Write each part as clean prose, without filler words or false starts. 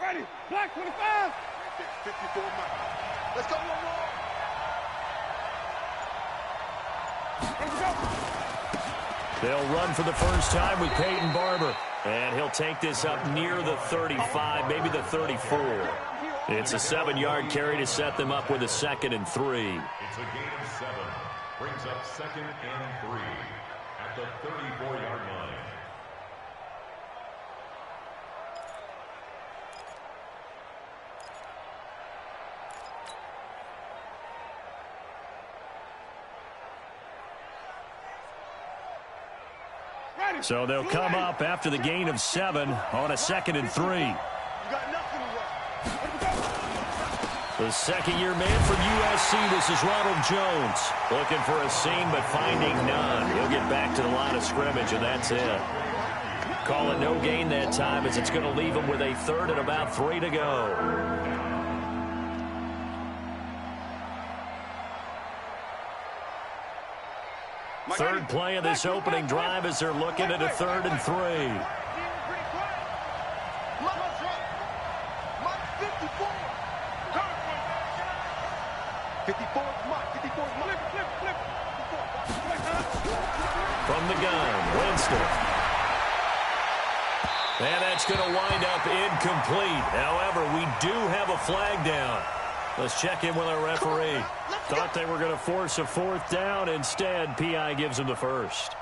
Ready. Black 25. 54 miles. Let's go one more. They'll run for the first time with Peyton Barber. And he'll take this up near the 35, maybe the 34. It's a 7-yard carry to set them up with a 2nd and 3. It's a gain of 7. Brings up 2nd and 3 at the 34-yard line. So they'll come up after the gain of 7 on a 2nd and 3. The second-year man from USC, this is Ronald Jones. Looking for a seam, but finding none. He'll get back to the line of scrimmage, and that's it. Call it no gain that time, as it's going to leave him with a 3rd and about 3 to go. Third play of this opening drive as they're looking at a 3rd and 3. From the gun, Winston. And that's going to wind up incomplete. However, we do have a flag down. Let's check in with our referee. Thought they were going to force a 4th down. Instead, P.I. gives them the first.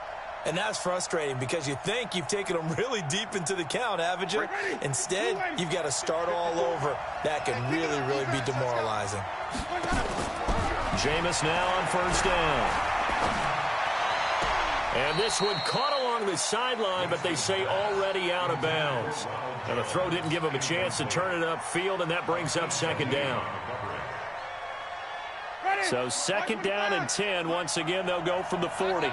And that's frustrating because you think you've taken them really deep into the count, haven't you? Instead, you've got to start all over. That can really, really be demoralizing. Jameis now on 1st down. And this one caught along the sideline, but they say already out of bounds. And the throw didn't give him a chance to turn it upfield, and that brings up 2nd down. So 2nd down and 10. Once again, they'll go from the 40.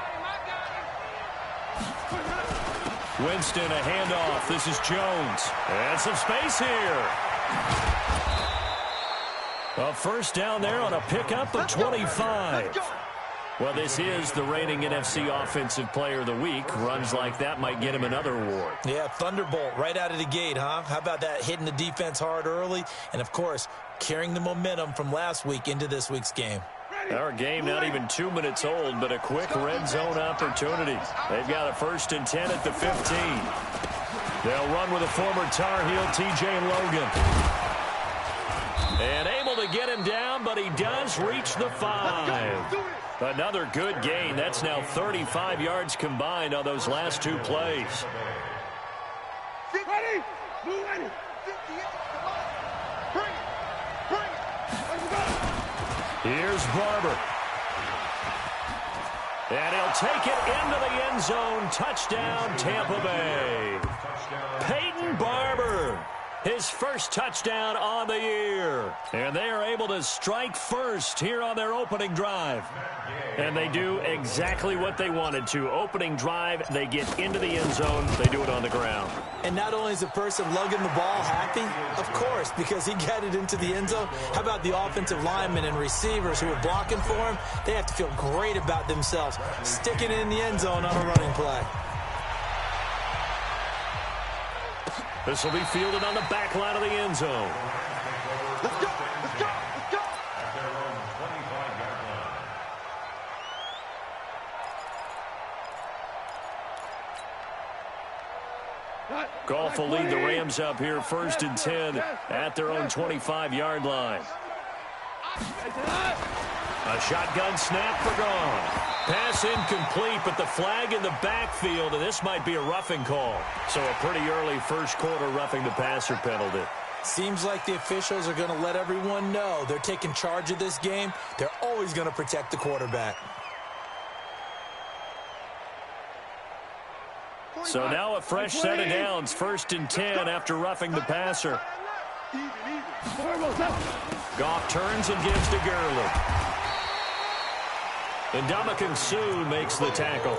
Winston, a handoff. This is Jones. And some space here. A 1st down there on a pickup of 25. Well, this is the reigning NFC Offensive Player of the Week. Runs like that might get him another award. Yeah, thunderbolt right out of the gate, huh? How about that, hitting the defense hard early? And, of course, carrying the momentum from last week into this week's game. Our game not even 2 minutes old, but a quick red zone opportunity. They've got a 1st and 10 at the 15. They'll run with a former Tar Heel, T.J. Logan. And able to get him down, but he does reach the 5. Another good gain. That's now 35 yards combined on those last 2 plays. Ready? Ready. Here's Barber. And he'll take it into the end zone. Touchdown, Tampa Bay. Peyton Barber. His first touchdown on the year. And they are able to strike first here on their opening drive. And they do exactly what they wanted to. Opening drive, they get into the end zone. They do it on the ground. And not only is the person lugging the ball happy, of course, because he got it into the end zone. How about the offensive linemen and receivers who are blocking for him? They have to feel great about themselves, sticking it in the end zone on a running play. This will be fielded on the back line of the end zone. Let's go. Let's go. Let's go. Goff will lead the Rams up here 1st and 10 at their own 25-yard line. A shotgun snap for gone. Pass incomplete, but the flag in the backfield, and this might be a roughing call. So a pretty early first quarter roughing the passer penalty. Seems like the officials are going to let everyone know they're taking charge of this game. They're always going to protect the quarterback. So now a fresh set of downs, 1st and 10 after roughing the passer. Goff turns and gives to Gurley. And Ndamukong Suh makes the tackle.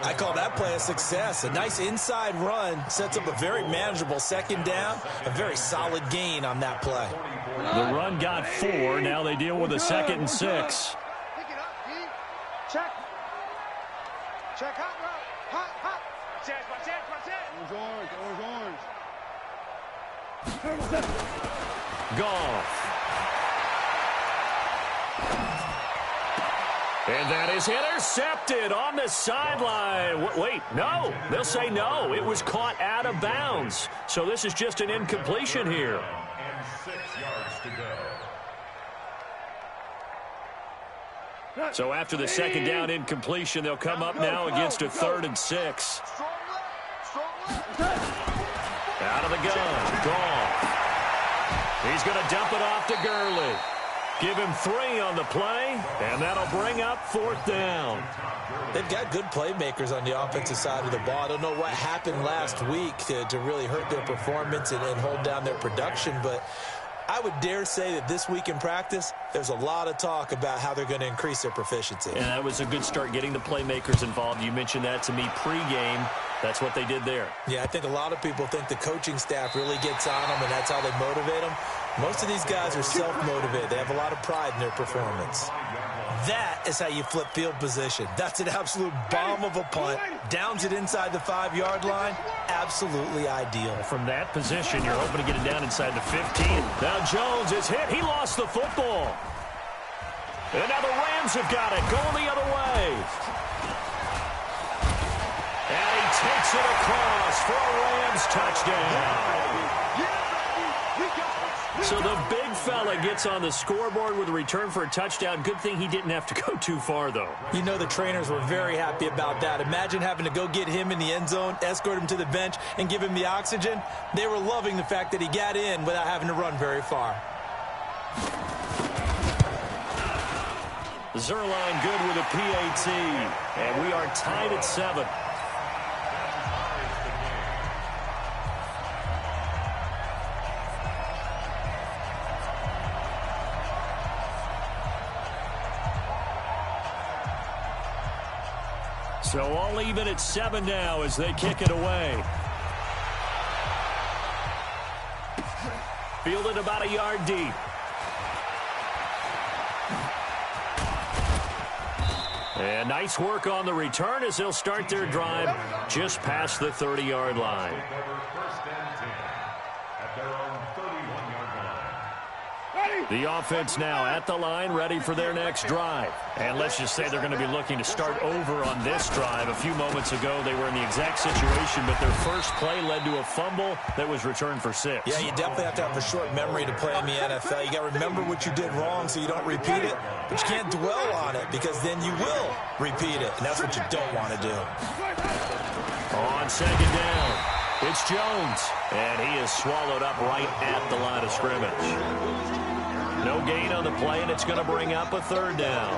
I call that play a success. A nice inside run sets up a very manageable 2nd down. A very solid gain on that play. The run got 4. Now they deal with a 2nd and 6. Pick it up, D. Check. Check hot route. Hot. Orange. Goff. And that is intercepted on the sideline. Wait, no. They'll say no. It was caught out of bounds. So this is just an incompletion here. And 6 yards to go. So after the second down incompletion, they'll come up now against a 3rd and 6. Out of the gun. Goff. He's going to dump it off to Gurley. Give him 3 on the play, and that'll bring up 4th down. They've got good playmakers on the offensive side of the ball. I don't know what happened last week to really hurt their performance and hold down their production, but I would dare say that this week in practice, there's a lot of talk about how they're going to increase their proficiency. And that was a good start getting the playmakers involved. You mentioned that to me pregame. That's what they did there. Yeah, I think a lot of people think the coaching staff really gets on them, and that's how they motivate them. Most of these guys are self-motivated. They have a lot of pride in their performance. That is how you flip field position. That's an absolute bomb of a punt. Downs it inside the 5-yard line. Absolutely ideal. From that position, you're hoping to get it down inside the 15. Now Jones is hit. He lost the football. And now the Rams have got it. Going the other way. And he takes it across for a Rams touchdown. So the big fella gets on the scoreboard with a return for a touchdown. Good thing he didn't have to go too far, though. You know the trainers were very happy about that. Imagine having to go get him in the end zone, escort him to the bench, and give him the oxygen. They were loving the fact that he got in without having to run very far. Zerline good with a PAT. And we are tied at 7. So all even at 7 now as they kick it away. Fielded about a yard deep. And nice work on the return as they'll start their drive just past the 30-yard line. The offense now at the line, ready for their next drive. And let's just say they're going to be looking to start over on this drive. A few moments ago, they were in the exact situation, but their first play led to a fumble that was returned for 6. Yeah, you definitely have to have a short memory to play in the NFL. You got to remember what you did wrong so you don't repeat it, but you can't dwell on it because then you will repeat it, and that's what you don't want to do. On second down, it's Jones, and he is swallowed up right at the line of scrimmage. No gain on the play, and it's going to bring up a 3rd down.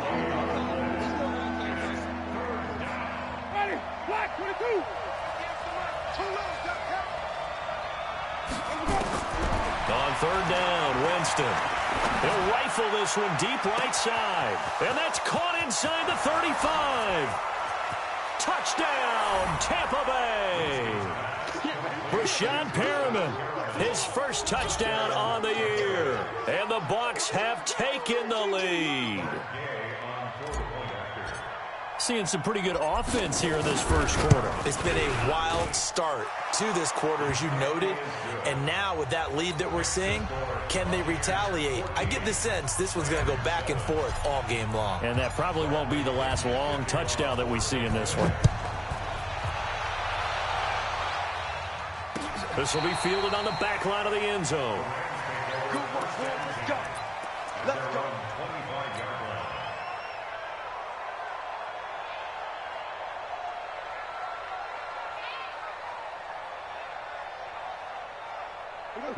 On 3rd down, Winston. He'll rifle this one deep right side. And that's caught inside the 35. Touchdown, Tampa Bay. Rashad Perriman, his first touchdown on the year. And the Bucs have taken the lead. Seeing some pretty good offense here in this first quarter. It's been a wild start to this quarter, as you noted. And now with that lead that we're seeing, can they retaliate? I get the sense this one's going to go back and forth all game long. And that probably won't be the last long touchdown that we see in this one. This will be fielded on the back line of the end zone. Good work, man. Let's go. Let's go.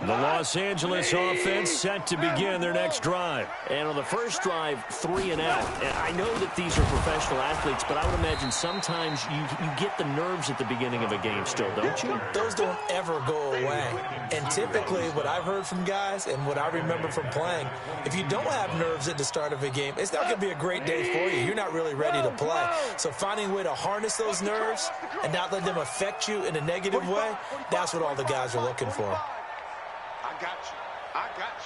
The Los Angeles offense set to begin their next drive. And on the first drive, 3 and out. And I know that these are professional athletes, but I would imagine sometimes you get the nerves at the beginning of a game still, don't you? Those don't ever go away. And typically what I've heard from guys and what I remember from playing, if you don't have nerves at the start of a game, it's not going to be a great day for you. You're not really ready to play. So finding a way to harness those nerves and not let them affect you in a negative way, that's what all the guys are looking for. I got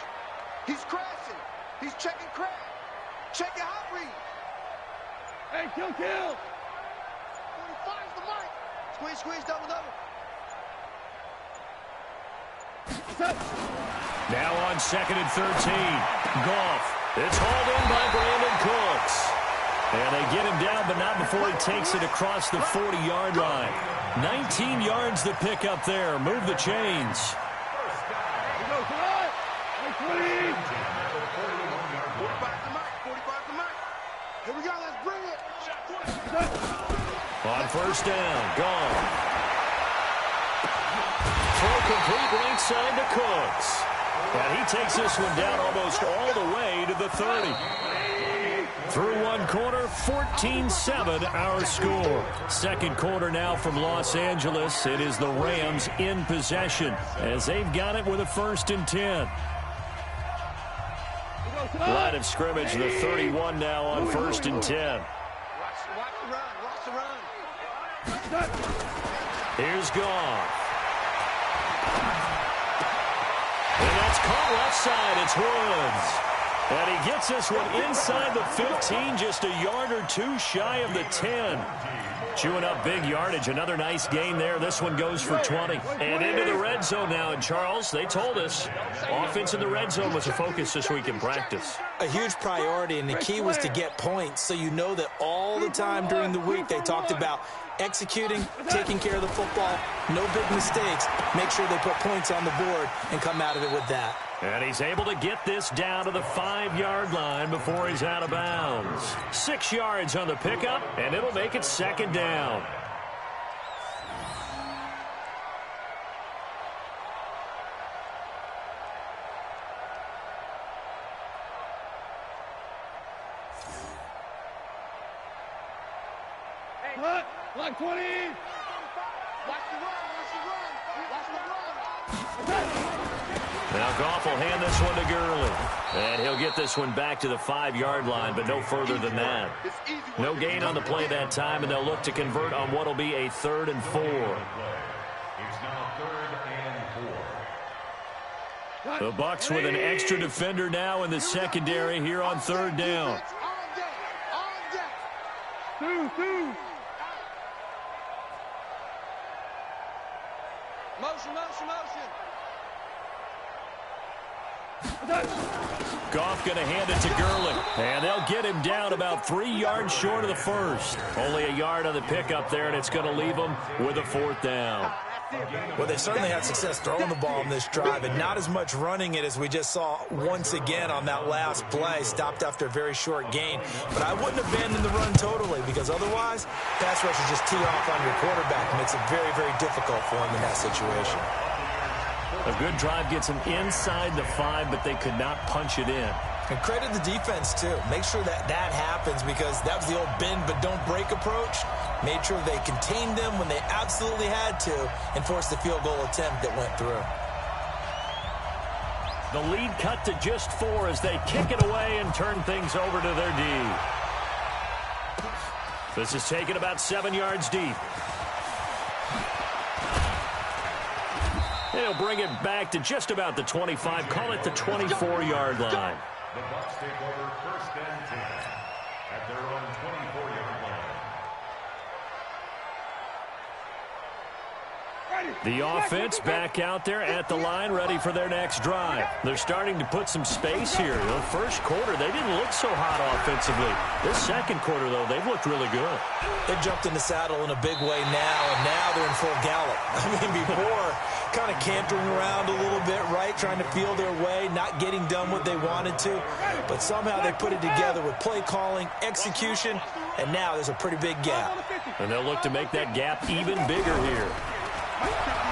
you. He's crashing. He's checking crash. Check your hot read. Hey, kill. When he finds the mic. Squeeze, double. Now on 2nd and 13. Goff. It's hauled in by Brandon Cooks. And they get him down, but not before he takes it across the 40-yard line. 19 yards to pick up there. Move the chains. 45 to Mike. Here we go. Let's bring it. On first down, gone. Throw complete right side to Cooks. And he takes this one down almost all the way to the 30. Through one quarter, 14-7 our score. Second quarter now from Los Angeles. It is the Rams in possession as they've got it with a 1st and 10. Line of scrimmage, the 31 now on 1st and 10. Watch the run. Here's Goff. And that's caught left side. It's Woods. And he gets this one inside the 15, just a yard or two shy of the 10. Chewing up big yardage. Another nice gain there. This one goes for 20. And into the red zone now. And, Charles, they told us offense in the red zone was a focus this week in practice. A huge priority, and the key was to get points. So you know that all the time during the week they talked about executing, taking care of the football, no big mistakes. Make sure they put points on the board and come out of it with that. And he's able to get this down to the 5-yard line before he's out of bounds. 6 yards on the pickup, and it'll make it 2nd down. Block 20. Watch the run. Now Goff will hand this one to Gurley. And he'll get this one back to the 5-yard line, but no further than that. No gain on the play that time, and they'll look to convert on what will be a 3rd and 4. It's now 3rd and 4. The Bucs with an extra defender now in the secondary here on 3rd down. Motion. Goff going to hand it to Gurley. And they'll get him down about 3 yards short of the 1st. Only a yard on the pickup there, and it's going to leave them with a 4th down. Well, they certainly had success throwing the ball in this drive, and not as much running it as we just saw once again on that last play. Stopped after a very short gain. But I wouldn't abandon the run totally, because otherwise, pass rush is just tee off on your quarterback. It makes it very, very difficult for him in that situation. A good drive gets them inside the 5, but they could not punch it in. And credit the defense, too. Make sure that happens, because that was the old bend but don't break approach. Made sure they contained them when they absolutely had to and forced the field goal attempt that went through. The lead cut to just 4 as they kick it away and turn things over to their D. This is taken about 7 yards deep. They'll bring it back to just about the 25. Call it the 24-yard line. The Bucs take over 1st and 10 at their own 24-yard line. The offense back out there at the line, ready for their next drive. They're starting to put some space here. The first quarter, they didn't look so hot offensively. This second quarter, though, they've looked really good. They jumped in the saddle in a big way now, and now they're in full gallop. I mean, before, kind of cantering around a little bit, right, trying to feel their way, not getting done what they wanted to. But somehow they put it together with play calling, execution, and now there's a pretty big gap. And they'll look to make that gap even bigger here.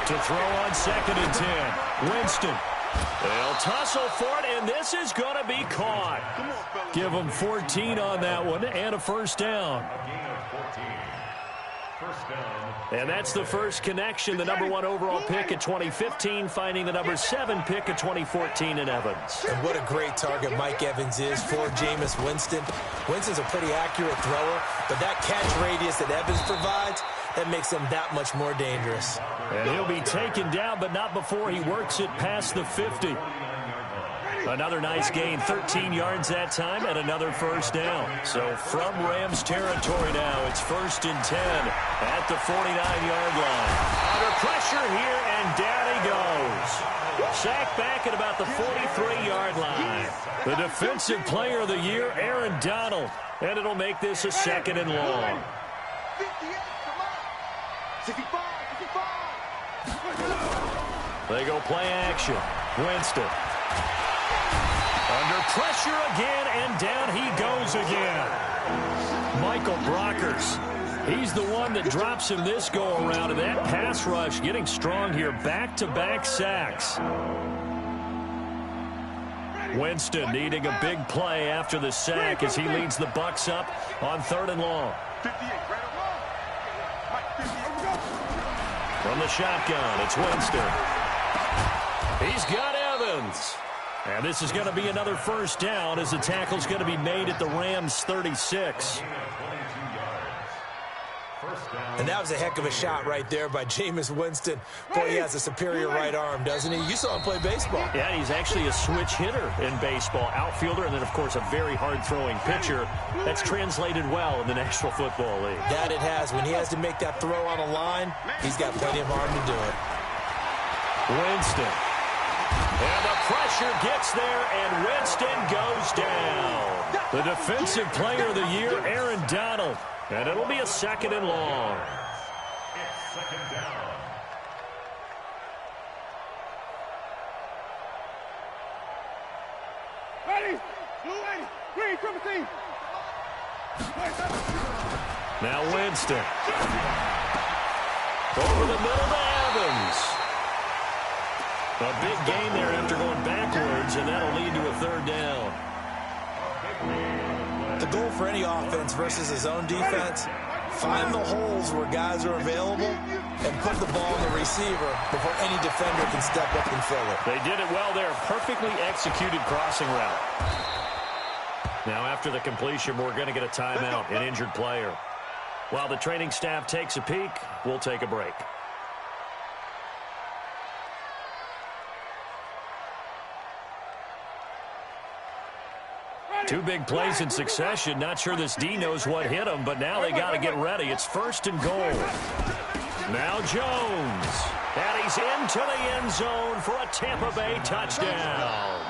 To throw on 2nd and 10. Winston. They'll tussle for it, and this is going to be caught. Give them 14 on that one and a 1st down. And that's the first connection, the #1 overall pick in 2015, finding the #7 pick in 2014 in Evans. And what a great target Mike Evans is for Jameis Winston. Winston's a pretty accurate thrower, but that catch radius that Evans provides, that makes him that much more dangerous. And he'll be taken down, but not before he works it past the 50. Another nice gain, 13 yards that time, and another first down. So from Rams territory now, it's 1st and 10 at the 49-yard line. Under pressure here, and down he goes. Sacked back at about the 43-yard line. The defensive player of the year, Aaron Donald. And it'll make this a 2nd and long. 58, come on. 65, 65. They go play action. Winston. Under pressure again, and down he goes again. Michael Brockers. He's the one that drops him this go-around, and that pass rush getting strong here. Back-to-back sacks. Winston needing a big play after the sack as he leads the Bucs up on 3rd and long. 58, right or wrong? Mike, 58. From the shotgun, it's Winston. He's got Evans. And this is going to be another first down as the tackle's going to be made at the Rams' 36. And that was a heck of a shot right there by Jameis Winston. Boy, he has a superior right arm, doesn't he? You saw him play baseball. Yeah, he's actually a switch hitter in baseball. Outfielder, and then, of course, a very hard-throwing pitcher. That's translated well in the National Football League. That it has. When he has to make that throw on a line, he's got plenty of arm to do it. Winston. And the pressure gets there, and Winston goes down. The defensive player of the year, Aaron Donald. And it'll be a 2nd and long. It's 2nd down. Ready, blue 80, green, triple team. Now Winston. Over the middle to Evans. A big gain there after going backwards, and that'll lead to a 3rd down. The goal for any offense versus his own defense, find the holes where guys are available and put the ball in the receiver before any defender can step up and fill it. They did it well there. Perfectly executed crossing route. Now after the completion, we're going to get a timeout, an injured player. While the training staff takes a peek, we'll take a break. Two big plays in succession. Not sure this D knows what hit him, but now they got to get ready. It's 1st and goal. Now Jones. And he's into the end zone for a Tampa Bay touchdown.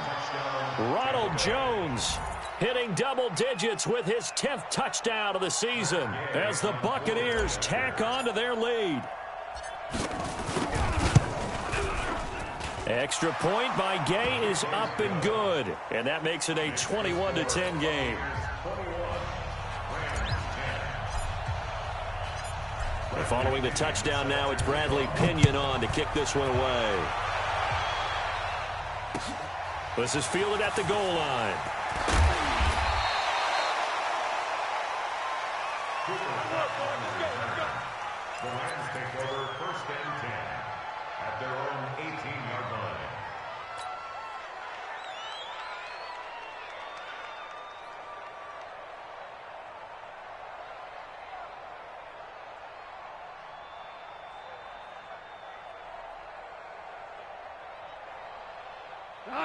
Ronald Jones hitting double digits with his 10th touchdown of the season as the Buccaneers tack on to their lead. Extra point by Gay is up and good, and that makes it a 21-10 game. And following the touchdown now, it's Bradley Pinion on to kick this one away. This is fielded at the goal line. The Rams take over 1st and 10 at their own 18-yard line.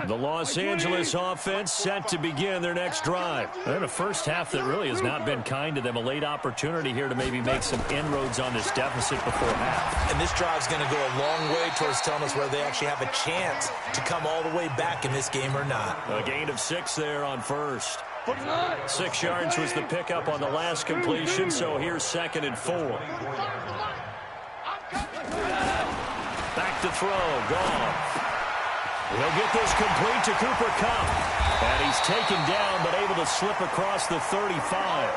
The Los Angeles offense set to begin their next drive. And a first half that really has not been kind to them. A late opportunity here to maybe make some inroads on this deficit before half. And this drive's going to go a long way towards telling us whether they actually have a chance to come all the way back in this game or not. A gain of 6 there on first. 6 yards was the pickup on the last completion, so here's 2nd and 4. Back to throw, Goff. He'll get this complete to Cooper Kupp. And he's taken down, but able to slip across the 35.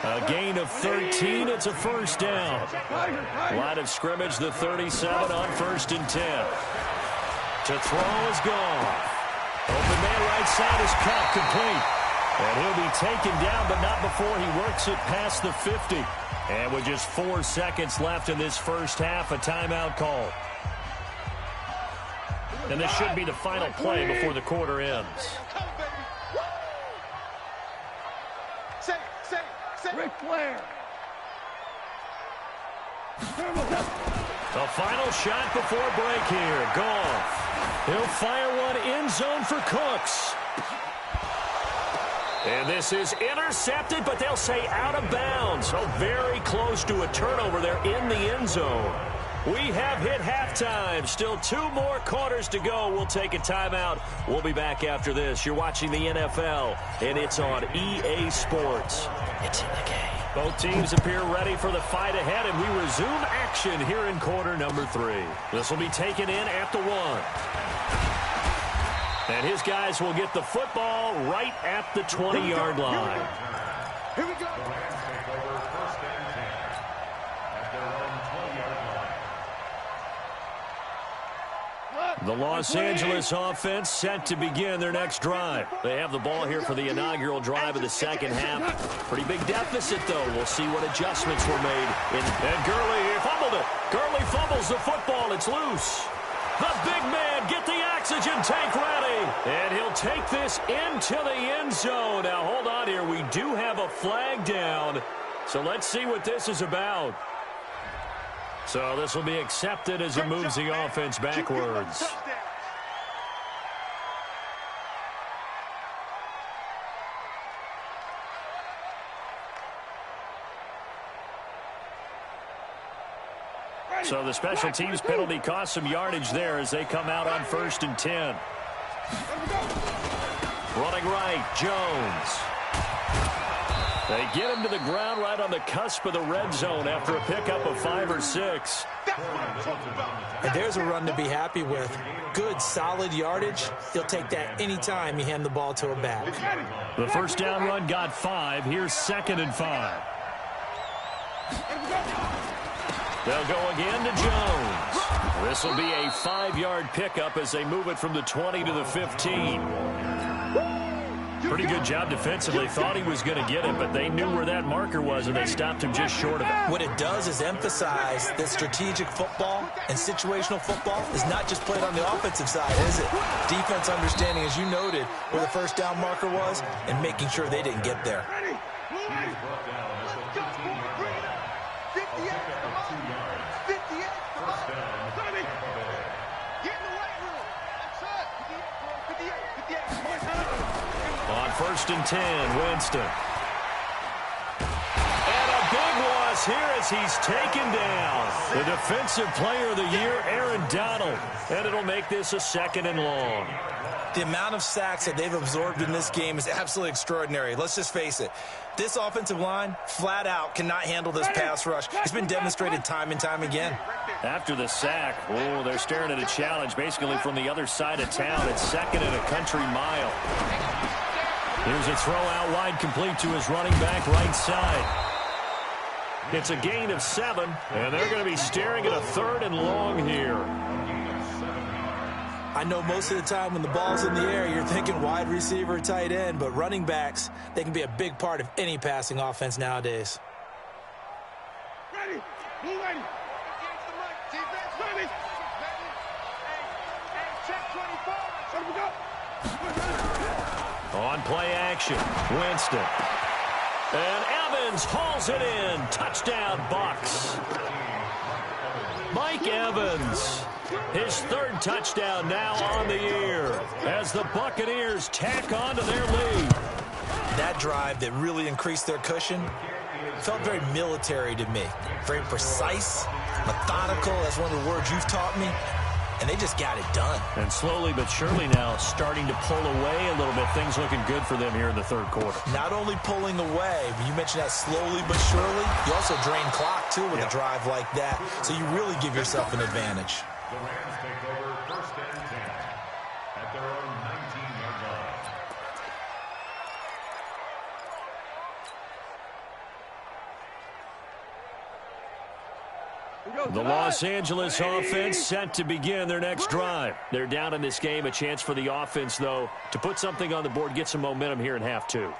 A gain of 13. It's a first down. Line of scrimmage, the 37 on 1st and 10. To throw is Goff. Open man right side is Kupp, complete. And he'll be taken down, but not before he works it past the 50. And with just 4 seconds left in this first half, a timeout call. And this should be the final play before the quarter ends. Ric Flair. A final shot before break here. Goff. He'll fire one end zone for Cooks. And this is intercepted, but they'll say out of bounds. So very close to a turnover there in the end zone. We have hit halftime. Still 2 more quarters to go. We'll take a timeout. We'll be back after this. You're watching the NFL, and it's on EA Sports. It's in the game. Both teams appear ready for the fight ahead, and we resume action here in quarter number 3. This will be taken in at the 1. And his guys will get the football right at the 20-yard line. Here we go. The Rams take over first and 10 at their own 20-yard line. The Los Angeles offense set to begin their next drive. They have the ball here for the inaugural drive of the second half. Pretty big deficit, though. We'll see what adjustments were made. And Gurley fumbled it. Gurley fumbles the football. It's loose. The big man, get the oxygen tank ready. And he'll take this into the end zone. Now, hold on here. We do have a flag down. So let's see what this is about. So this will be accepted as it moves the offense backwards. So the special teams penalty cost some yardage there as they come out on 1st and 10. Running right, Jones. They get him to the ground right on the cusp of the red zone after a pickup of 5 or 6. And there's a run to be happy with. Good, solid yardage. He'll take that anytime you hand the ball to a back. The first down run got 5. Here's 2nd and 5. They'll go again to Jones. This will be a 5-yard pickup as they move it from the 20 to the 15. Pretty good job defensively. Thought he was going to get it, but they knew where that marker was, and they stopped him just short of it. What it does is emphasize that strategic football and situational football is not just played on the offensive side, is it? Defense understanding, as you noted, where the first down marker was and making sure they didn't get there. On 1st and 10, Winston. And a big loss here as he's taken down. The defensive player of the year, Aaron Donald. And it'll make this a 2nd and long. The amount of sacks that they've absorbed in this game is absolutely extraordinary. Let's just face it. This offensive line, flat out, cannot handle this pass rush. It's been demonstrated time and time again. After the sack, they're staring at a challenge basically from the other side of town. It's 2nd and a country mile. Here's a throw out wide, complete to his running back right side. It's a gain of 7, and they're going to be staring at a 3rd and long here. I know most of the time when the ball's in the air, you're thinking wide receiver, tight end, but running backs, they can be a big part of any passing offense nowadays. Ready. Move ready. Defense ready. Check 24. Here we go. On play action, Winston. And Evans hauls it in. Touchdown, Bucs. Mike Evans, his 3rd touchdown now on the year as the Buccaneers tack on to their lead. That drive that really increased their cushion felt very military to me. Very precise, methodical. That's one of the words you've taught me. And they just got it done. And slowly but surely now starting to pull away a little bit. Things looking good for them here in the 3rd quarter. Not only pulling away, but you mentioned that slowly but surely. You also drain clock, too, with a drive like that. So you really give yourself an advantage. The Rams take over 1st and 10 at their own 19-yard line. The Los Angeles offense set to begin their next drive. They're down in this game. A chance for the offense, though, to put something on the board, get some momentum here in half 2.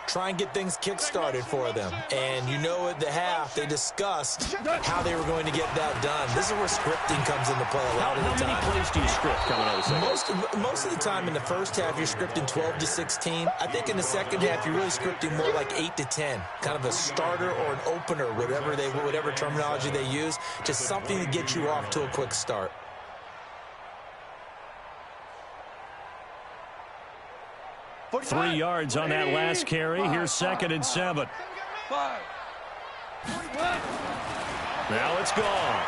try and get things kick-started for them. And you know at the half, they discussed how they were going to get that done. This is where scripting comes into play a lot of the time. How many plays do you script coming out of the second? Most of the time in the first half, you're scripting 12 to 16. I think in the second half, you're really scripting more like 8 to 10. Kind of a starter or an opener, whatever terminology they use. Just something to get you off to a quick start. Three yards on that last carry. Here's 2nd and 7. Now it's gone.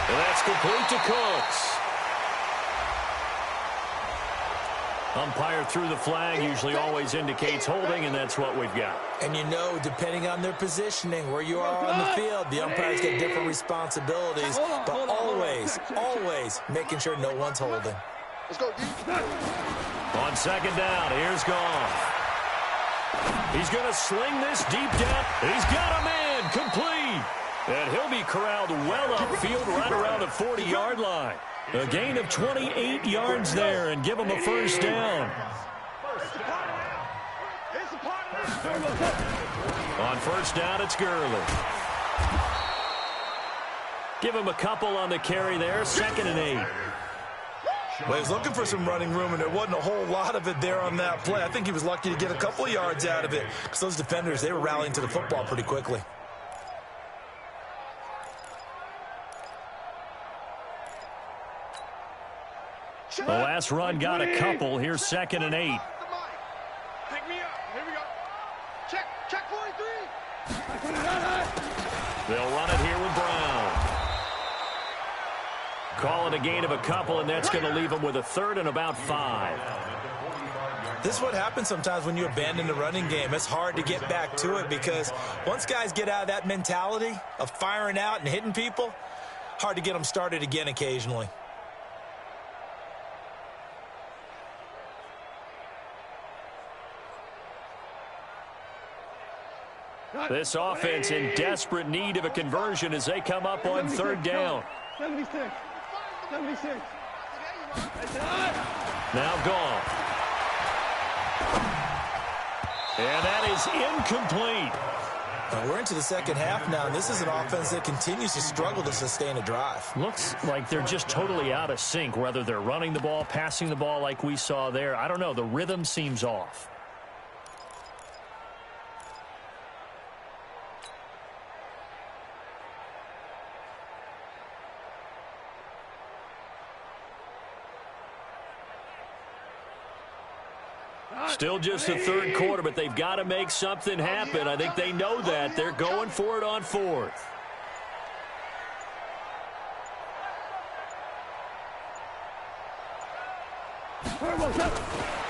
And that's complete to Cooks. Umpire threw the flag, usually always indicates holding, and that's what we've got. And you know, depending on their positioning, where you are on the field, the umpires get different responsibilities, but always making sure no one's holding. Let's go, D. On 2nd down, here's Goff. He's going to sling this deep down. He's got a man, complete. And he'll be corralled well upfield right around the 40-yard line. A gain of 28 yards there and give him a first down. On 1st down, it's Gurley. Give him a couple on the carry there, 2nd and 8. Well, he was looking for some running room, and there wasn't a whole lot of it there on that play. I think he was lucky to get a couple of yards out of it because those defenders, they were rallying to the football pretty quickly. The last run got a couple. Here's 2nd and 8. Pick me up. Here we go. Check 43. They'll run it here with Brown. Call it a gain of a couple, and that's going to leave them with a 3rd and about 5. This is what happens sometimes when you abandon the running game. It's hard to get back to it because once guys get out of that mentality of firing out and hitting people, hard to get them started again occasionally. This offense in desperate need of a conversion as they come up on 3rd down. 76. Now gone. And that is incomplete. Now we're into the second half now, and this is an offense that continues to struggle to sustain a drive. Looks like they're just totally out of sync, whether they're running the ball, passing the ball like we saw there. I don't know. The rhythm seems off. Still just the 3rd quarter, but they've got to make something happen. I think they know that. They're going for it on 4th.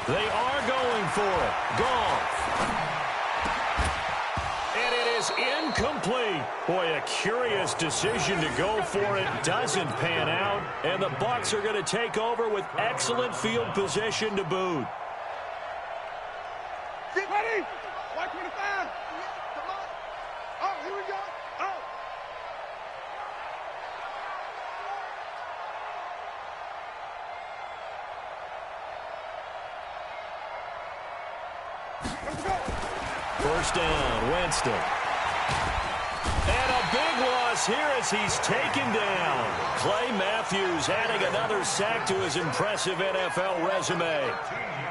They are going for it. Goff. And it is incomplete. Boy, a curious decision to go for it. Doesn't pan out. And the Bucs are going to take over with excellent field position to boot. Ready? 125. Oh, here we go. Oh. First down, Winston. And a big loss here as he's taken down. Clay Matthews adding another sack to his impressive NFL resume.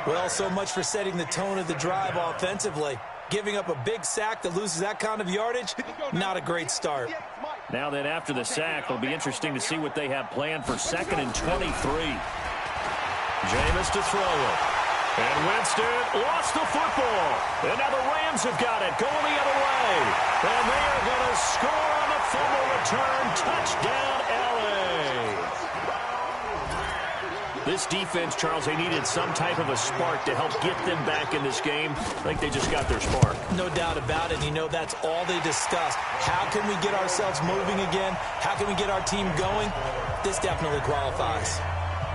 Well, so much for setting the tone of the drive offensively. Giving up a big sack that loses that kind of yardage, not a great start. Now then, after the sack, it'll be interesting to see what they have planned for 2nd and 23. Jameis to throw it. And Winston lost the football. And now the Rams have got it going the other way. And they are going to score on the fumble return. Touchdown, L.A. This defense, Charles, they needed some type of a spark to help get them back in this game. I think they just got their spark. No doubt about it. You know, that's all they discussed. How can we get ourselves moving again? How can we get our team going? This definitely qualifies.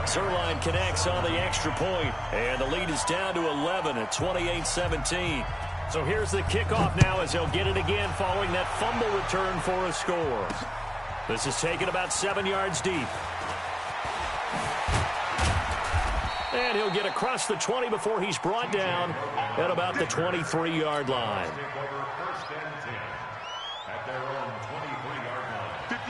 Zerline connects on the extra point, and the lead is down to 11 at 28-17. So here's the kickoff now as they'll get it again following that fumble return for a score. This is taken about 7 yards deep. And he'll get across the 20 before he's brought down at about the 23-yard line.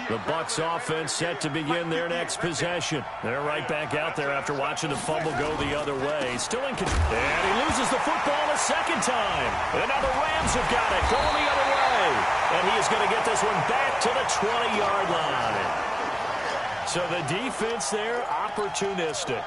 The Bucs offense set to begin their next possession. They're right back out there after watching the fumble go the other way. Still in control. And he loses the football a second time. And now the Rams have got it going the other way. And he is going to get this one back to the 20-yard line. So the defense there, opportunistic.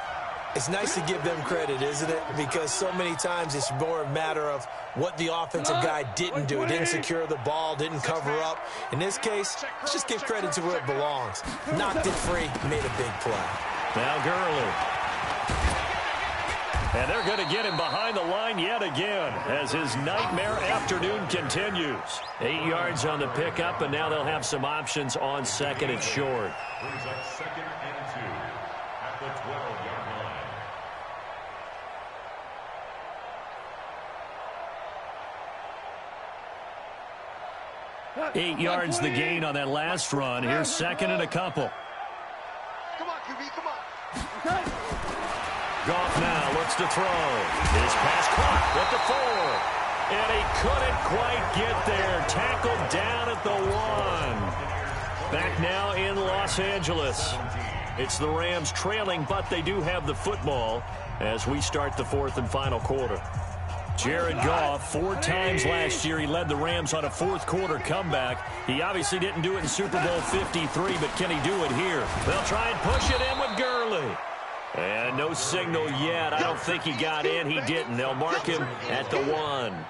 It's nice to give them credit, isn't it? Because so many times it's more a matter of what the offensive guy didn't do. He didn't secure the ball, didn't cover up. In this case, let's just give credit to where it belongs. Knocked it free, made a big play. Now Gurley. And they're going to get him behind the line yet again as his nightmare afternoon continues. 8 yards on the pickup, and now they'll have some options on second and short. Brings up 2nd and 2 at the 12-yard line. 8 yards the gain on that last run. Here's second and a couple. Come on, QB, come on. Goff now looks to throw. His pass caught at the 4. And he couldn't quite get there. Tackled down at the 1. Back now in Los Angeles. It's the Rams trailing, but they do have the football as we start the 4th and final quarter. Jared Goff, 4 times last year, he led the Rams on a fourth-quarter comeback. He obviously didn't do it in Super Bowl 53, but can he do it here? They'll try and push it in with Gurley. And no signal yet. I don't think he got in. He didn't. They'll mark him at the 1.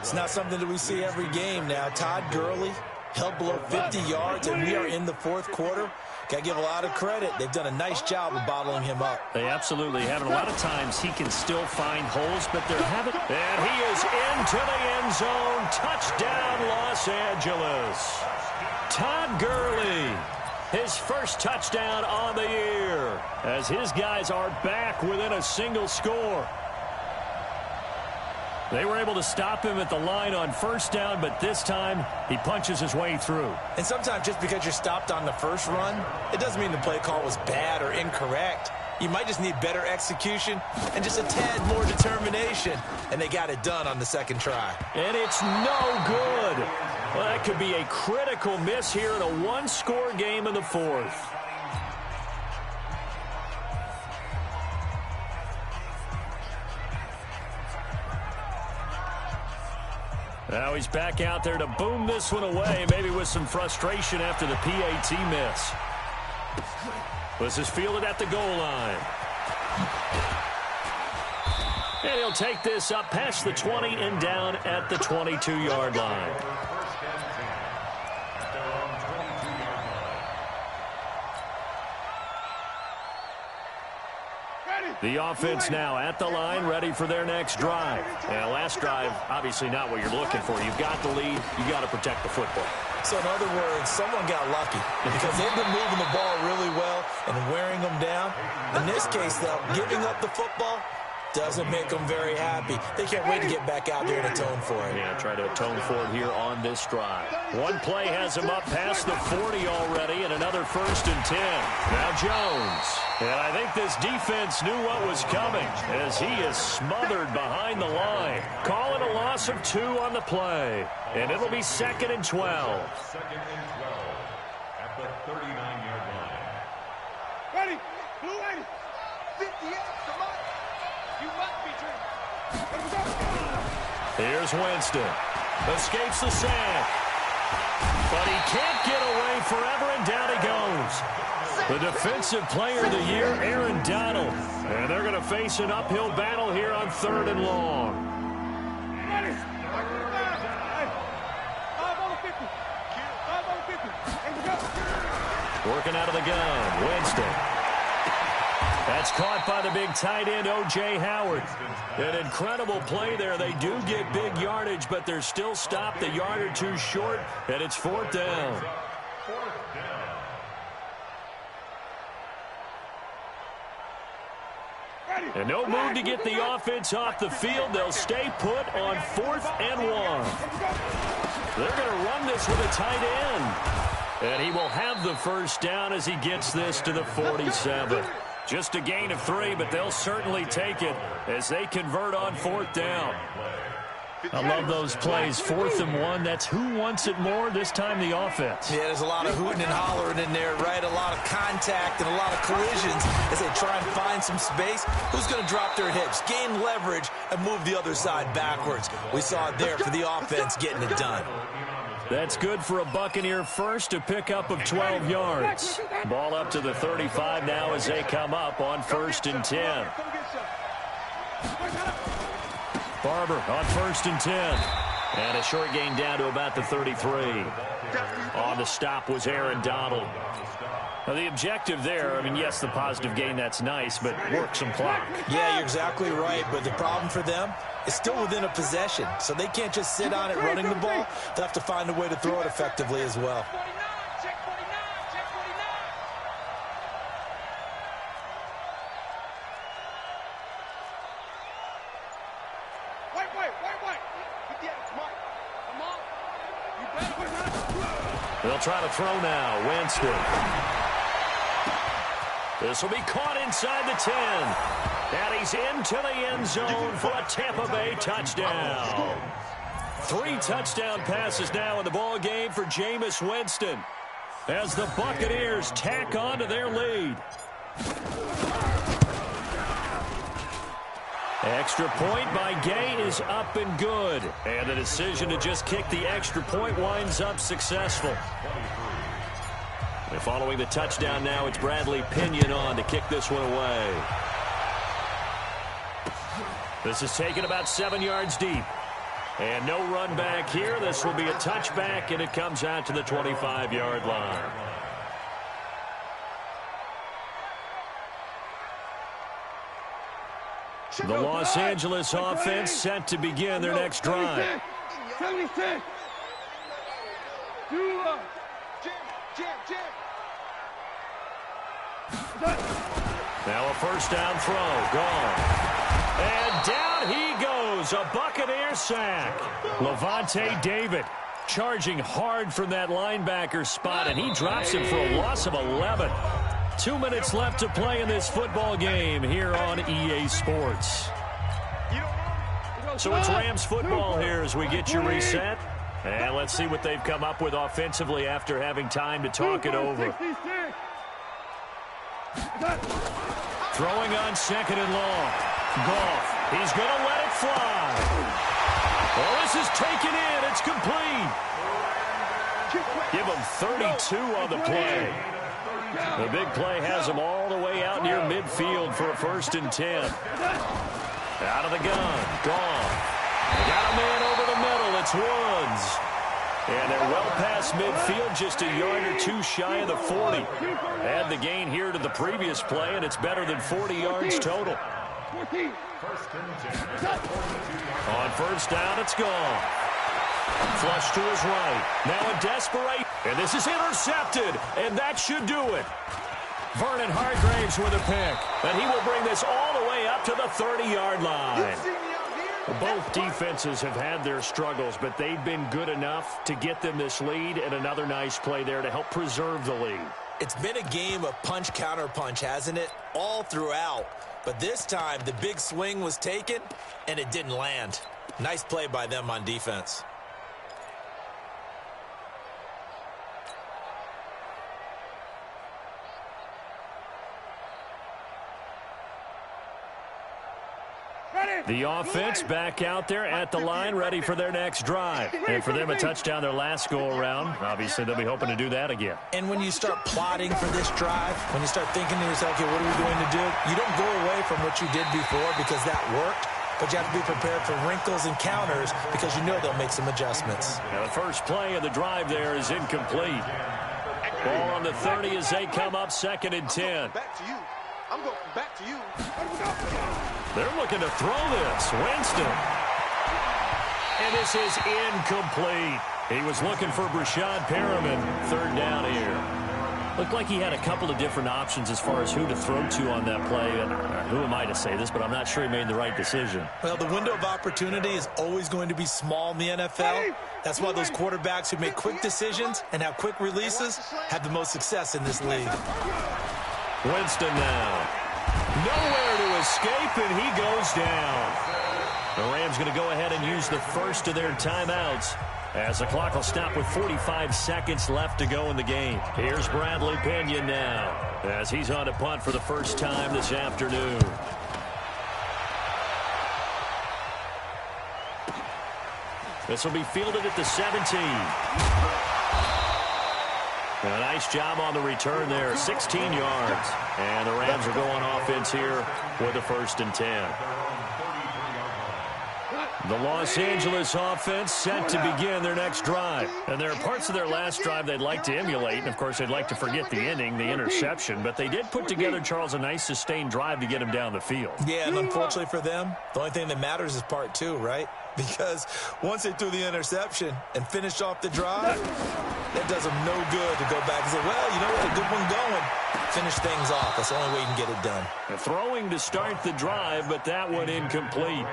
It's not something that we see every game now. Todd Gurley held below 50 yards, and we are in the 4th quarter. Got to give a lot of credit. They've done a nice job of bottling him up. They absolutely have. And a lot of times he can still find holes, but they're having. And he is into the end zone. Touchdown, Los Angeles. Todd Gurley, his first touchdown on the year, as his guys are back within a single score. They were able to stop him at the line on first down, but this time he punches his way through. And sometimes just because you're stopped on the first run, it doesn't mean the play call was bad or incorrect. You might just need better execution and just a tad more determination. And they got it done on the second try. And it's no good. Well, that could be a critical miss here in a one-score game in the 4th. Now he's back out there to boom this one away, maybe with some frustration after the PAT miss. This is fielded at the goal line. And he'll take this up past the 20 and down at the 22-yard line. The offense now at the line, ready for their next drive. And last drive, obviously not what you're looking for. You've got the lead. You got to protect the football. So in other words, someone got lucky because they've been moving the ball really well and wearing them down. In this case, though, giving up the football doesn't make them very happy. They can't wait to get back out there and atone for it. Yeah, try to atone for it here on this drive. One play has him up past the 40 already, and another 1st and 10. Now Jones. And I think this defense knew what was coming as he is smothered behind the line. Calling a loss of 2 on the play. And it'll be 2nd and 12. 2nd and 12 at the 39-yard line. Ready? Blue ready. 58, come on. You must be dreaming. Here's Winston. Escapes the sack. But he can't get away forever, and down he goes. The Defensive Player of the Year, Aaron Donald. And they're going to face an uphill battle here on 3rd and long. Ready? 5 on the 50. 5 on the 50. And go. Working out of the gun, Winston. That's caught by the big tight end, O.J. Howard. An incredible play there. They do get big yardage, but they're still stopped a yard or 2 short, and it's 4th down. And no move to get the offense off the field. They'll stay put on 4th and 1. They're going to run this with a tight end. And he will have the first down as he gets this to the 47. Just a gain of 3, but they'll certainly take it as they convert on 4th down. I love those plays. 4th and 1. That's who wants it more, this time the offense. Yeah, there's a lot of hooting and hollering in there, right? A lot of contact and a lot of collisions as they try and find some space. Who's going to drop their hips, gain leverage, and move the other side backwards? We saw it there for the offense getting it done. That's good for a Buccaneer first, a pickup of 12 yards. Ball up to the 35 now as they come up on 1st and 10. Barber on 1st and 10. And a short gain down to about the 33. On the stop was Aaron Donald. Now the objective there, I mean, yes, the positive gain, that's nice, but work some clock. Yeah, you're exactly right, but the problem for them is still within a possession, so they can't just sit on it running the ball. They'll have to find a way to throw it effectively as well. They'll try to throw now. Winston. This will be caught inside the 10. And he's into the end zone for a Tampa Bay touchdown. 3 touchdown passes now in the ball game for Jameis Winston as the Buccaneers tack on to their lead. Extra point by Gay is up and good. And the decision to just kick the extra point winds up successful. And following the touchdown now, it's Bradley Pinion on to kick this one away. This is taken about 7 yards deep. And no run back here. This will be a touchback, and it comes out to the 25-yard line. The Los Angeles offense set to begin their next drive. 76. Now a first down throw. Gone. And down he goes. A Buccaneer sack. Levante David charging hard from that linebacker spot, and he drops him for a loss of 11. 2 minutes left to play in this football game here on EA Sports. So it's Rams football here as we get you reset. And let's see what they've come up with offensively after having time to talk it over. Throwing on 2nd and long. Goff. He's going to let it fly. Well, this is taken in. It's complete. Give him 32 on the play. The big play has him all the way out near midfield for a 1st and 10. Out of the gun. Gone. They got a man over the middle. It's Woods. And they're well past midfield, just a yard or 2 shy of the 40. Add the gain here to the previous play, and it's better than 40 yards total. On 1st down, it's gone. Flush to his right. Now a desperate. And this is intercepted. And that should do it. Vernon Hargreaves with a pick. And he will bring this all the way up to the 30-yard line. Both defenses have had their struggles, but they've been good enough to get them this lead, and another nice play there to help preserve the lead. It's been a game of punch-counter-punch, hasn't it? All throughout. But this time, the big swing was taken, and it didn't land. Nice play by them on defense. The offense back out there at the line, ready for their next drive. And for them, a touchdown their last go-around. Obviously, they'll be hoping to do that again. And when you start plotting for this drive, when you start thinking to yourself, okay, what are we going to do? You don't go away from what you did before because that worked, but you have to be prepared for wrinkles and counters because you know they'll make some adjustments. Now, the first play of the drive there is incomplete. Ball on the 30 as they come up 2nd and 10. I'm going back to you. They're looking to throw this. Winston. And this is incomplete. He was looking for Brashad Perriman. 3rd down here. Looked like he had a couple of different options as far as who to throw to on that play. And who am I to say this, but I'm not sure he made the right decision. Well, the window of opportunity is always going to be small in the NFL. That's why those quarterbacks who make quick decisions and have quick releases have the most success in this league. Winston now. Nowhere to escape, and he goes down. The Rams going to go ahead and use the first of their timeouts as the clock will stop with 45 seconds left to go in the game. Here's Bradley Pena now as he's on to punt for the first time this afternoon. This will be fielded at the 17. A nice job on the return there, 16 yards. And the Rams are going offense here with a 1st and 10. The Los Angeles offense set to begin their next drive. And there are parts of their last drive they'd like to emulate. And, of course, they'd like to forget the inning, the interception. But they did put together, Charles, a nice sustained drive to get him down the field. Yeah, and unfortunately for them, the only thing that matters is part 2, right? Because once they threw the interception and finished off the drive, that does them no good to go back and say, well, you know what, a good one going. Finish things off. That's the only way you can get it done. Throwing to start the drive, but that one incomplete.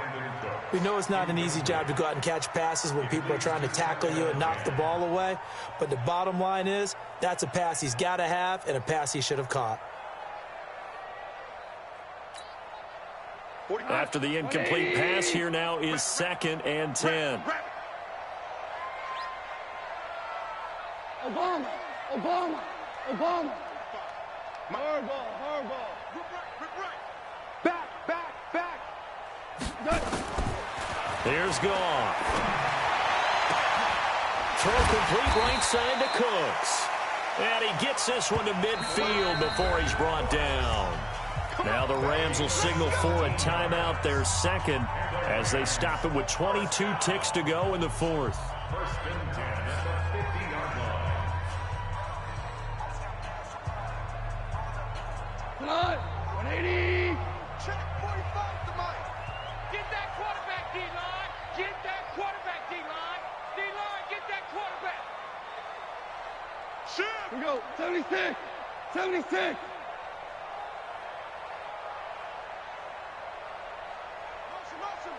We know it's not an easy job to go out and catch passes when people are trying to tackle you and knock the ball away. But the bottom line is, that's a pass he's got to have and a pass he should have caught. After the incomplete pass, here now is 2nd and 10. Obama. Hard ball. Back. Here's Goff. Throw complete right side to Cooks. And he gets this one to midfield before he's brought down. Now the Rams will signal for a timeout, their second, as they stop it with 22 ticks to go in the 4th. 1st and 10 at the 50-yard line. Come on. 180. Check 45 to Mike. Get that quarterback, D-line. Get that quarterback, D-line. D-line, get that quarterback. Shoot. Here we go. 76.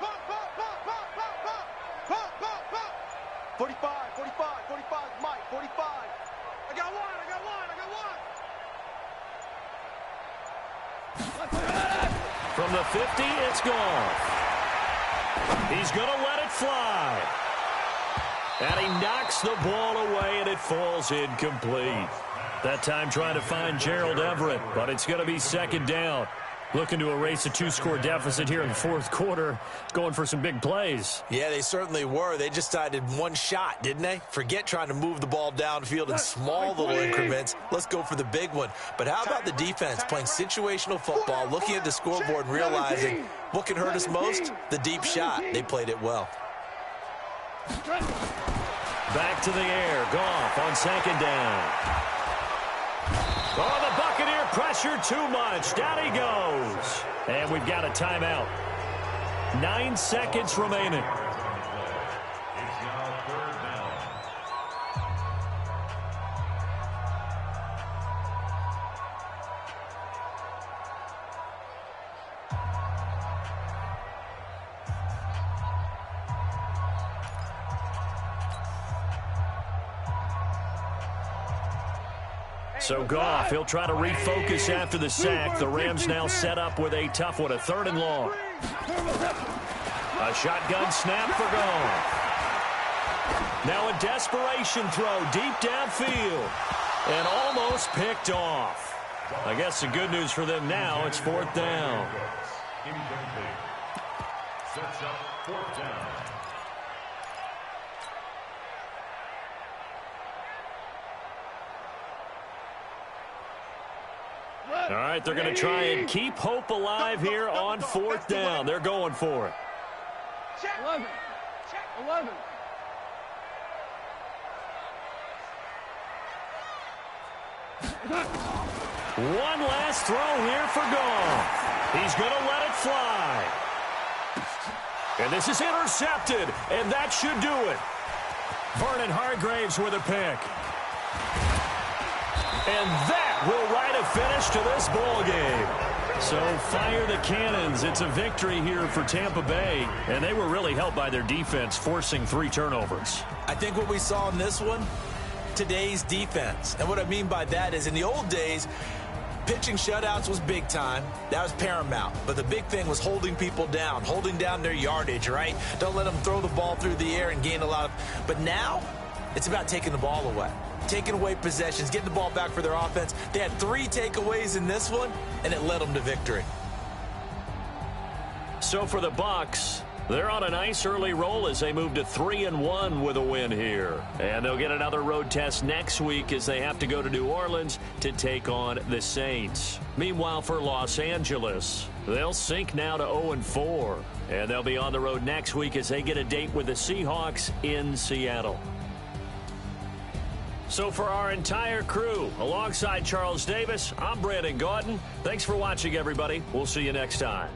Bump. 45, Mike, 45. I got one. From the 50, it's Goff. He's going to let it fly. And he knocks the ball away, and it falls incomplete. That time trying to find Gerald Everett, but it's going to be 2nd down. Looking to erase a 2-score deficit here in the 4th quarter. Going for some big plays. Yeah, they certainly were. They just decided one shot, didn't they? Forget trying to move the ball downfield in small little increments. Let's go for the big one. But how about the defense playing situational football, looking at the scoreboard and realizing what can hurt us most? The deep shot. They played it well. Back to the air. Goff on 2nd down. Oh, the Buccaneer pressure too much. Down he goes. And we've got a timeout. 9 seconds remaining. It's now 3rd down. So Goff, he'll try to refocus after the sack. The Rams now set up with a tough one, a 3rd and long. A shotgun snap for Goff. Now a desperation throw deep downfield. And almost picked off. I guess the good news for them now, it's 4th down. Incomplete. Sets up 4th down. All right, they're going to try and keep hope alive here on 4th down. They're going for it. 11. 11. One last throw here for Goff. He's going to let it fly. And this is intercepted, and that should do it. Vernon Hargreaves with a pick. And that will write a finish to this ball game. So fire the cannons. It's a victory here for Tampa Bay. And they were really helped by their defense, forcing 3 turnovers. I think what we saw in this one, today's defense. And what I mean by that is in the old days, Pitching shutouts was big time. That was paramount. But the big thing was holding people down, holding down their yardage, right? Don't let them throw the ball through the air and gain a lot of... But now, it's about taking the ball away. Taking away possessions, getting the ball back for their offense. They had 3 takeaways in this one, and it led them to victory. So for the Bucs, they're on a nice early roll as they move to 3-1 with a win here. And they'll get another road test next week as they have to go to New Orleans to take on the Saints. Meanwhile, for Los Angeles, they'll sink now to 0-4. And they'll be on the road next week as they get a date with the Seahawks in Seattle. So for our entire crew, alongside Charles Davis, I'm Brandon Gaudin. Thanks for watching, everybody. We'll see you next time.